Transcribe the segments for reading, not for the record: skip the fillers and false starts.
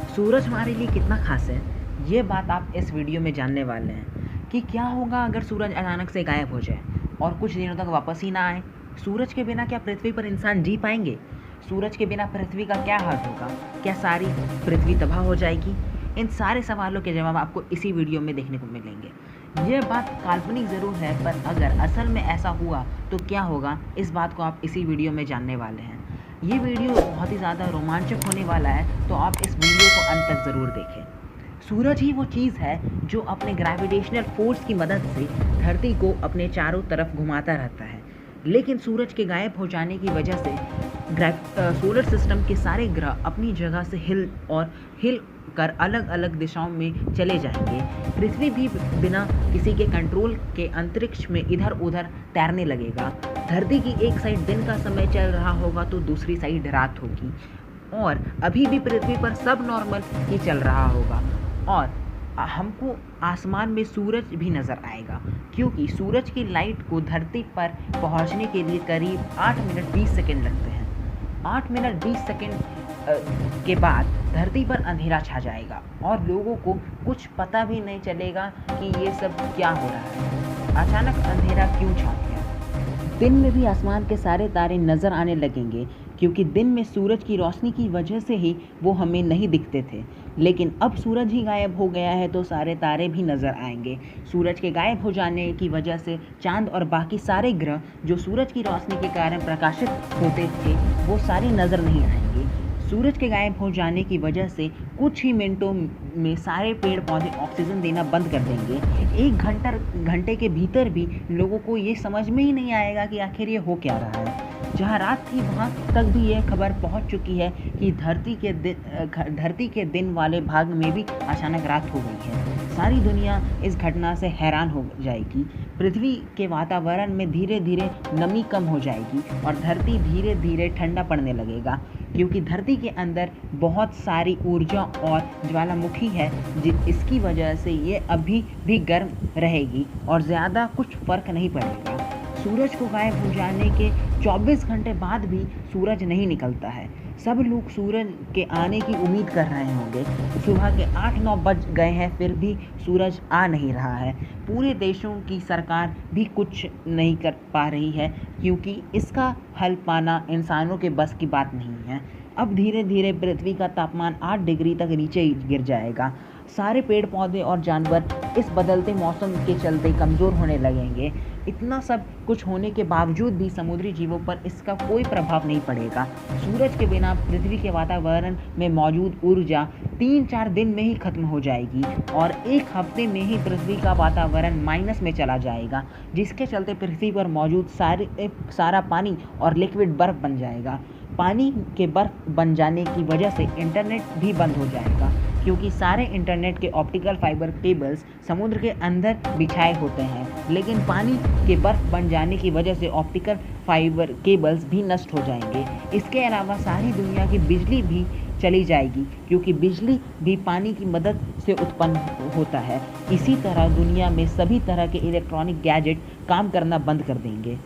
सूरज हमारे लिए कितना खास है, ये बात आप इस वीडियो में जानने वाले हैं कि क्या होगा अगर सूरज अचानक से गायब हो जाए और कुछ दिनों तक वापस ही ना आए। सूरज के बिना क्या पृथ्वी पर इंसान जी पाएंगे? सूरज के बिना पृथ्वी का क्या हाल होगा? क्या सारी पृथ्वी तबाह हो जाएगी? इन सारे सवालों के जवाब आपको इसी वीडियो में देखने को मिलेंगे। यह बात काल्पनिक ज़रूर है, पर अगर असल में ऐसा हुआ तो क्या होगा, इस बात को आप इसी वीडियो में जानने वाले हैं। ये वीडियो बहुत ही ज़्यादा रोमांचक होने वाला है, तो आप इस वीडियो को अंत तक ज़रूर देखें। सूरज ही वो चीज़ है जो अपने ग्रेविटेशनल फोर्स की मदद से धरती को अपने चारों तरफ घुमाता रहता है। लेकिन सूरज के गायब हो जाने की वजह से सोलर सिस्टम के सारे ग्रह अपनी जगह से हिल कर अलग अलग दिशाओं में चले जाएंगे। पृथ्वी भी बिना किसी के कंट्रोल के अंतरिक्ष में इधर उधर तैरने लगेगा। धरती की एक साइड दिन का समय चल रहा होगा तो दूसरी साइड रात होगी, और अभी भी पृथ्वी पर सब नॉर्मल ही चल रहा होगा। और हमको आसमान में सूरज भी नज़र आएगा, क्योंकि सूरज की लाइट को धरती पर पहुंचने के लिए करीब 8 मिनट 20 सेकंड लगते हैं। 8 मिनट 20 सेकंड के बाद धरती पर अंधेरा छा जाएगा और लोगों को कुछ पता भी नहीं चलेगा कि ये सब क्या हो रहा है। अचानक अंधेरा क्यों छा गया? दिन में भी आसमान के सारे तारे नज़र आने लगेंगे, क्योंकि दिन में सूरज की रोशनी की वजह से ही वो हमें नहीं दिखते थे। लेकिन अब सूरज ही गायब हो गया है तो सारे तारे भी नज़र आएंगे। सूरज के गायब हो जाने की वजह से चांद और बाकी सारे ग्रह जो सूरज की रोशनी के कारण प्रकाशित होते थे, वो सारे नज़र नहीं आएंगे। सूरज के गायब हो जाने की वजह से कुछ ही मिनटों में सारे पेड़ पौधे ऑक्सीजन देना बंद कर देंगे। एक घंटे के भीतर भी लोगों को ये समझ में ही नहीं आएगा कि आखिर ये हो क्या रहा है। जहाँ रात थी वहाँ तक भी यह खबर पहुँच चुकी है कि धरती के दिन वाले भाग में भी अचानक रात हो गई है। सारी दुनिया इस घटना से हैरान हो जाएगी। पृथ्वी के वातावरण में धीरे धीरे नमी कम हो जाएगी और धरती धीरे धीरे ठंडा पड़ने लगेगा, क्योंकि धरती के अंदर बहुत सारी ऊर्जा और ज्वालामुखी है, इसकी वजह से ये अभी भी गर्म रहेगी और ज़्यादा कुछ फ़र्क नहीं पड़ेगा। सूरज को गायब हो जाने के 24 घंटे बाद भी सूरज नहीं निकलता है। सब लोग सूरज के आने की उम्मीद कर रहे होंगे। सुबह के 8-9 बज गए हैं, फिर भी सूरज आ नहीं रहा है। पूरे देशों की सरकार भी कुछ नहीं कर पा रही है, क्योंकि इसका हल पाना इंसानों के बस की बात नहीं है। अब धीरे धीरे पृथ्वी का तापमान 8 डिग्री तक नीचे गिर जाएगा। सारे पेड़ पौधे और जानवर इस बदलते मौसम के चलते कमज़ोर होने लगेंगे। इतना सब कुछ होने के बावजूद भी समुद्री जीवों पर इसका कोई प्रभाव नहीं पड़ेगा। सूरज के बिना पृथ्वी के वातावरण में मौजूद ऊर्जा 3-4 दिन में ही खत्म हो जाएगी और 1 हफ्ते में ही पृथ्वी का वातावरण माइनस में चला जाएगा, जिसके चलते पृथ्वी पर मौजूद सारा पानी और लिक्विड बर्फ बन जाएगा। पानी के बर्फ बन जाने की वजह से इंटरनेट भी बंद हो जाएगा, क्योंकि सारे इंटरनेट के ऑप्टिकल फाइबर केबल्स समुद्र के अंदर बिछाए होते हैं। लेकिन पानी के बर्फ बन जाने की वजह से ऑप्टिकल फाइबर केबल्स भी नष्ट हो जाएंगे। इसके अलावा सारी दुनिया की बिजली भी चली जाएगी, क्योंकि बिजली भी पानी की मदद से उत्पन्न होता है। इसी तरह दुनिया में सभी तरह के इलेक्ट्रॉनिक गैजेट काम करना बंद कर देंगे।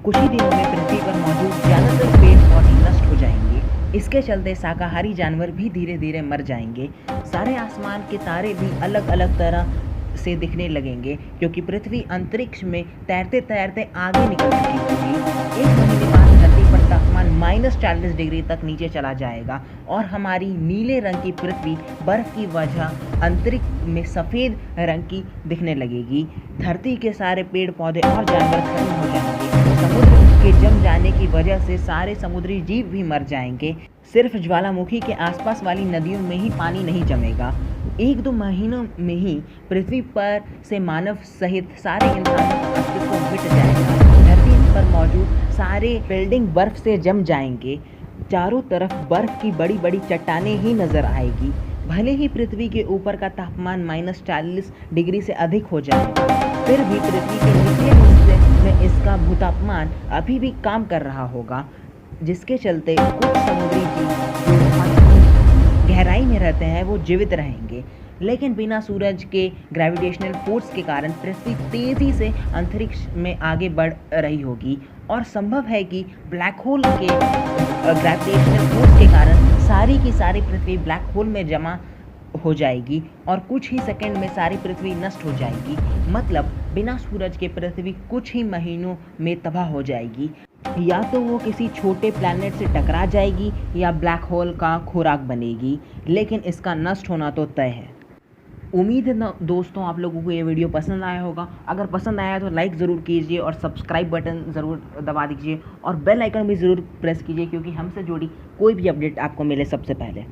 कुछ ही दिनों में पृथ्वी पर मौजूद ज़्यादातर पेड़ पौधे नष्ट हो जाएंगे। इसके चलते शाकाहारी जानवर भी धीरे धीरे मर जाएंगे। सारे आसमान के तारे भी अलग अलग तरह से दिखने लगेंगे, क्योंकि पृथ्वी अंतरिक्ष में तैरते तैरते आगे निकल चुकी होगी। 1 महीने बाद धरती पर तापमान -40 डिग्री तक नीचे चला जाएगा और हमारी नीले रंग की पृथ्वी बर्फ की वजह अंतरिक्ष में सफ़ेद रंग की दिखने लगेगी। धरती के सारे पेड़ पौधे और जानवर खत्म हो जाएंगे। समुद्र के जम जाने की वजह से सारे समुद्री जीव भी मर जाएंगे। सिर्फ ज्वालामुखी के आसपास वाली नदियों में ही पानी नहीं जमेगा। 1-2 महीनों में ही पृथ्वी पर से मानव सहित सारे इंसानों का अस्तित्व मिट जाएगा। धरती पर मौजूद सारे बिल्डिंग बर्फ से जम जाएंगे। चारों तरफ बर्फ की बड़ी बड़ी चट्टानें ही नजर आएगी। भले ही पृथ्वी के ऊपर का तापमान -40 डिग्री से अधिक हो जाएगा, फिर भी पृथ्वी के निचले हिस्से में इसका भूतापमान अभी भी काम कर रहा होगा, जिसके चलते कुछ समुद्री जीव जो गहराई में रहते हैं वो जीवित रहेंगे। लेकिन बिना सूरज के ग्रेविटेशनल फोर्स के कारण पृथ्वी तेज़ी से अंतरिक्ष में आगे बढ़ रही होगी और संभव है कि ब्लैक होल के ग्रेविटेशनल फोर्स के कारण सारी की सारी पृथ्वी ब्लैक होल में जमा हो जाएगी और कुछ ही सेकंड में सारी पृथ्वी नष्ट हो जाएगी। मतलब बिना सूरज के पृथ्वी कुछ ही महीनों में तबाह हो जाएगी। या तो वो किसी छोटे प्लैनेट से टकरा जाएगी या ब्लैक होल का खुराक बनेगी, लेकिन इसका नष्ट होना तो तय है। उम्मीद है ना दोस्तों आप लोगों को ये वीडियो पसंद आया होगा। अगर पसंद आया तो लाइक ज़रूर कीजिए और सब्सक्राइब बटन ज़रूर दबा दीजिए और बेल आइकन भी ज़रूर प्रेस कीजिए, क्योंकि हमसे जुड़ी कोई भी अपडेट आपको मिले सबसे पहले।